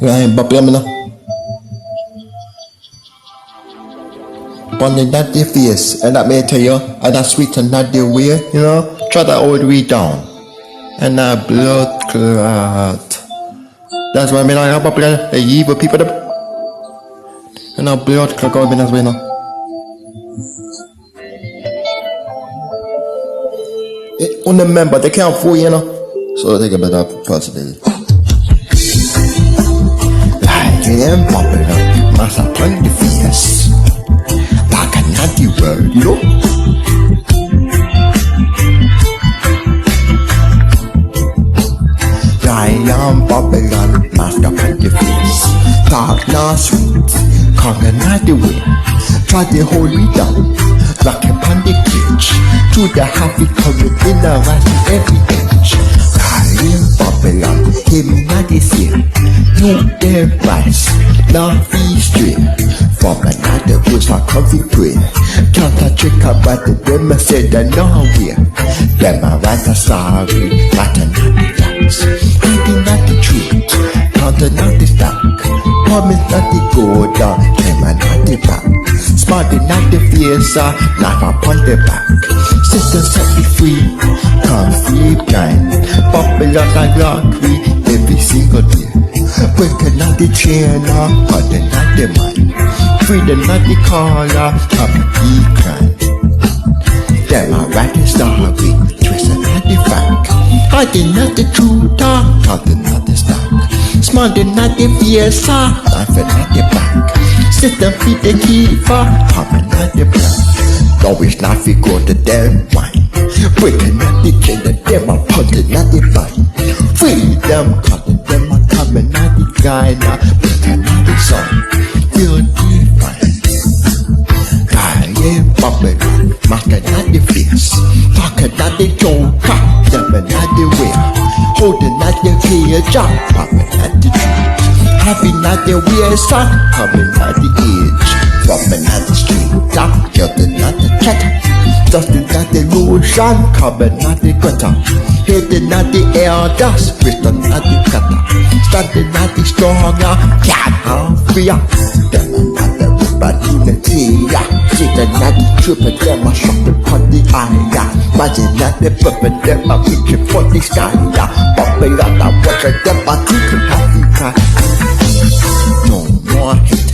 Right, but let me know. But not the fierce, and that may tell you, and that sweet and not the weird, you know. Try that all the way down, and that blood clot. That's why I mean I have a the evil people, and that blood clot going as well now. On the member, they can't fool you know, so they get better possibility. Am popular, must have plenty fierce. Back at not the world, you know. I am popular, must have plenty fierce. Dark not sweet, conquer not the way. Try to hold me down, like a pandy cage. To the happy coming in the right every age. I am popular, him not this year. You their rights, not be straight. From another who's not comfy prayer. Can't touch a cup but the them said that no here. Them are rather sorry, but another facts. Hiding not the truth, counter not the stack. Promise not the go down, them are not the back. Smart not the fierce, knife upon the back. Sister set me free, come free blind. Popular like lottery, every single day. Break not the chain, but the not the mind. Free the not the collar, come be kind. Them are writing story, twist not the fact. Hiding not the truth, counting not the stack. Smart not the fierce, knife not the back. Sit and feed the keeper, coming not the black. Always not fi go to them wine. Breaking not the chain, them are punting not the vine. Freedom, cutting them are coming not the guy now. Breaking not the song, feel divine. Guy ain't bubbling, marking not the fierce. Talking not the joker, them not the wear. Holding not the cage, popping not the truth. Having not the weird son, coming not the edge. Dropping not the street, killing not the chatter. Dusting not the lotion, coming not the gutter. Hitting not the air dust, written not the cutter. Standing not the stronger, can't have fear. Them not the ripper unity, sitting not the trooper, them are shot upon the eye. Imagine not the puppet, them are reaching for the sky. Popular, watching them are keeping happy. No more hate.